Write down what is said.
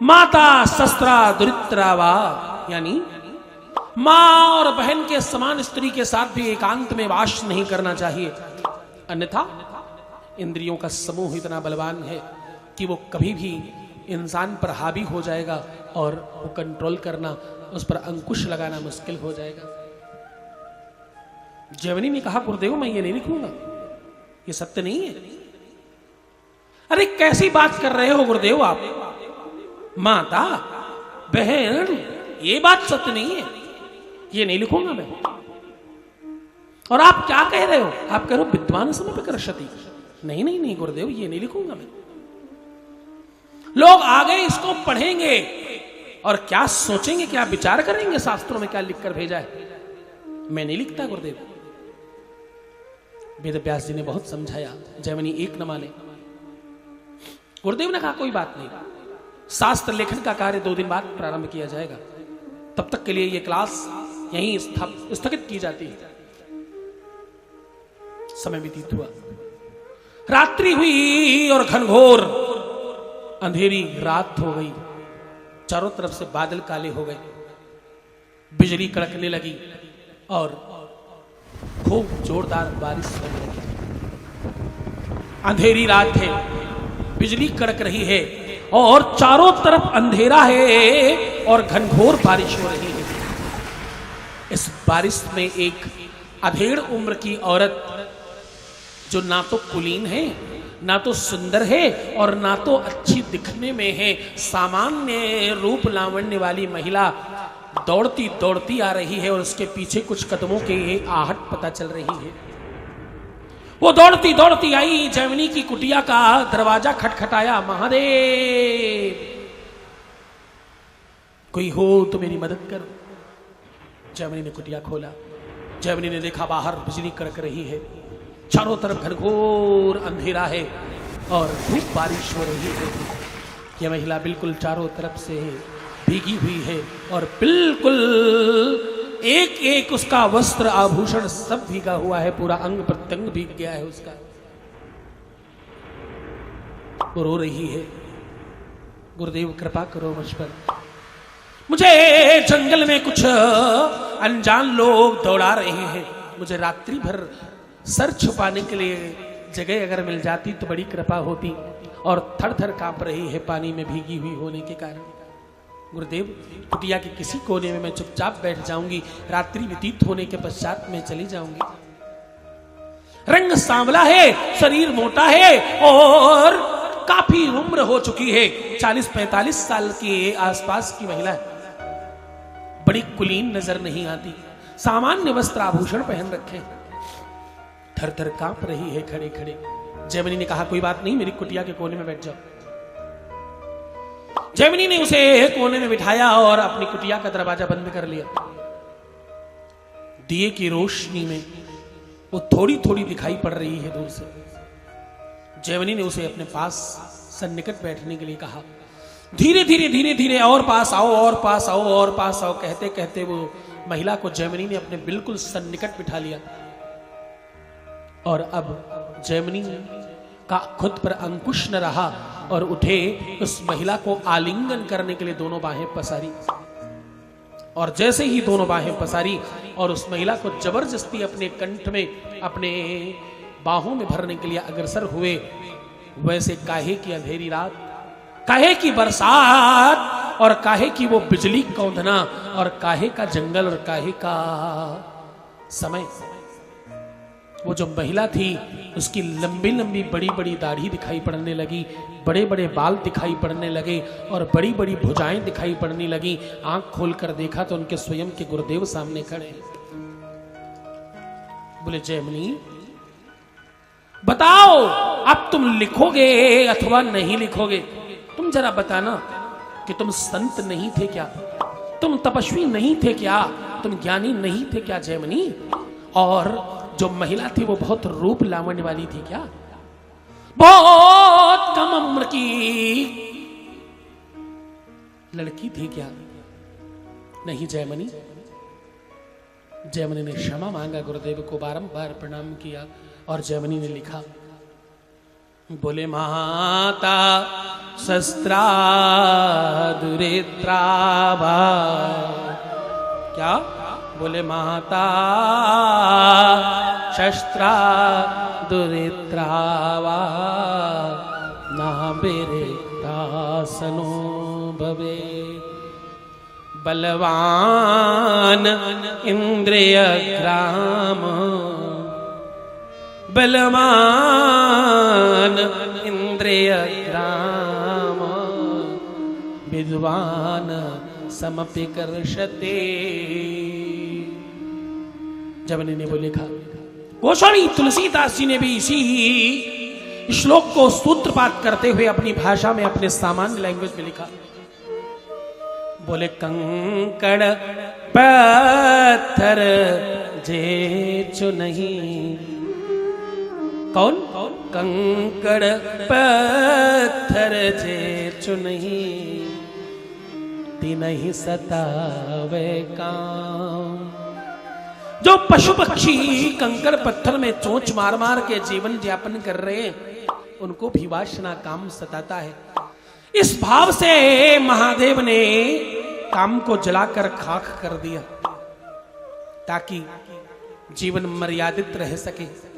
माता शस्त्रा दुरित्रा वा, यानी मां और बहन के समान स्त्री के साथ भी एकांत में वास नहीं करना चाहिए, अन्यथा इंद्रियों का समूह इतना बलवान है कि वो कभी भी इंसान पर हावी हो जाएगा और वो कंट्रोल करना, उस पर अंकुश लगाना मुश्किल हो जाएगा। जैमिनी ने कहा गुरुदेव मैं ये नहीं लिखूंगा, ये सत्य नहीं है। अरे कैसी बात कर रहे हो गुरुदेव आप, माता बहन ये बात सत्य नहीं है, ये नहीं लिखूंगा मैं। और आप क्या कह रहे हो, आप कह रहे हो विद्वान समय पर कर्षति। नहीं नहीं नहीं गुरुदेव ये नहीं लिखूंगा मैं। लोग आगे इसको पढ़ेंगे और क्या सोचेंगे, क्या विचार करेंगे, शास्त्रों में क्या लिखकर भेजा है। मैं नहीं लिखता गुरुदेव। वेद व्यास जी ने बहुत समझाया, जैमिनी एक न माने। गुरुदेव ने कहा कोई बात नहीं, शास्त्र लेखन का कार्य 2 दिन बाद प्रारंभ किया जाएगा, तब तक के लिए ये क्लास यहीं स्थगित की जाती है। समय व्यतीत हुआ, रात्रि हुई और घनघोर अंधेरी रात हो गई। चारों तरफ से बादल काले हो गए, बिजली कड़कने लगी और खूब जोरदार बारिश होने लगी। अंधेरी रात है, बिजली कड़क रही है और चारों तरफ अंधेरा है और घनघोर बारिश हो रही है। इस बारिश में एक अधेड़ उम्र की औरत, जो ना तो कुलीन है, ना तो सुंदर है और ना तो अच्छी दिखने में है, सामान्य रूप लावण्य वाली महिला दौड़ती दौड़ती आ रही है और उसके पीछे कुछ कदमों की आहट पता चल रही है। वो दौड़ती दौड़ती आई, जैमिनी की कुटिया का दरवाजा खटखटाया, महादेव कोई हो तो मेरी मदद करो। जैमिनी ने कुटिया खोला, जैमिनी ने देखा बाहर बिजली कड़क रही है, चारों तरफ घनघोर अंधेरा है और खूब बारिश हो रही है। यह महिला बिल्कुल चारों तरफ से भीगी हुई है और बिल्कुल एक एक उसका वस्त्र आभूषण सब भीगा हुआ है, पूरा अंग प्रत्यंग भीग गया है उसका। वो रो रही है, गुरुदेव कृपा करो मुझ पर, मुझे जंगल में कुछ अनजान लोग दौड़ा रहे हैं, मुझे रात्रि भर सर छुपाने के लिए जगह अगर मिल जाती तो बड़ी कृपा होती। और थर थर कांप रही है पानी में भीगी हुई होने के कारण। गुरुदेव कुटिया के किसी कोने में मैं चुपचाप बैठ जाऊंगी, रात्रि व्यतीत होने के पश्चात मैं चली जाऊंगी। रंग सांवला है, शरीर मोटा है और काफी उम्र हो चुकी है, 40-45 साल की आसपास की महिला है, बड़ी कुलीन नजर नहीं आती, सामान्य वस्त्र आभूषण पहन रखे, थर थर कांप रही है खड़े खड़े। जैमिनी ने कहा कोई बात नहीं, मेरी कुटिया के कोने में बैठ जाओ। जैमिनी ने उसे कोने में बिठाया और अपनी कुटिया का दरवाजा बंद कर लिया। दिए की रोशनी में वो थोड़ी थोड़ी दिखाई पड़ रही है दूर से। जैमिनी ने उसे अपने पास सन्निकट बैठने के लिए कहा। धीरे धीरे धीरे धीरे और पास आओ, और पास आओ, और पास आओ कहते कहते वो महिला को जैमिनी ने अपने बिल्कुल सन्निकट बिठा लिया। और अब जैमिनी का खुद पर अंकुश न रहा और उठे उस महिला को आलिंगन करने के लिए दोनों बाहें पसारी। और जैसे ही दोनों बाहें पसारी और उस महिला को जबरदस्ती अपने कंठ में, अपने बाहों में भरने के लिए अग्रसर हुए, वैसे काहे की अंधेरी रात, काहे की बरसात और काहे की वो बिजली कौंधना और काहे का जंगल और काहे का समय। वो जो महिला थी उसकी लंबी लंबी बड़ी बड़ी दाढ़ी दिखाई पड़ने लगी, बड़े बड़े बाल दिखाई पड़ने लगे और बड़ी बड़ी भुजाएं दिखाई पड़ने लगी। आंख खोलकर देखा तो उनके स्वयं के गुरुदेव सामने खड़े। बोले जैमिनी बताओ अब तुम लिखोगे अथवा नहीं लिखोगे? तुम जरा बताना कि तुम संत नहीं थे क्या, तुम तपस्वी नहीं थे क्या, तुम ज्ञानी नहीं थे क्या जैमिनी? और जो महिला थी वो बहुत रूप लावण्य वाली थी क्या, बहुत कम उम्र की लड़की थी क्या? नहीं जैमिनी। जैमिनी ने क्षमा मांगा, गुरुदेव को बारंबार प्रणाम किया और जैमिनी ने लिखा। बोले माता शस्त्रा दुरित्रावा। क्या बोले? माता शस्त्रा दुरित्रावा ना बेरे दासनो भवे। बलवान इंद्रिय ग्राम, बलवान इंद्रिय ग्राम, विद्वान समपि कर्षते। जवनी ने वो लिखा। गोस्वामी तुलसीदास जी ने भी इसी श्लोक को सूत्रपात करते हुए अपनी भाषा में, अपने सामान्य लैंग्वेज में लिखा। बोले कंकड़ पत्थर जेचु नहीं। कौन? कंकड़ पत्थर जेचु नहीं, तीनहि सतावे काम। जो पशु पक्षी कंकड़ पत्थर में चोंच मार मार के जीवन यापन कर रहे हैं, उनको भी वासना काम सताता है। इस भाव से महादेव ने काम को जलाकर खाक कर दिया ताकि जीवन मर्यादित रह सके।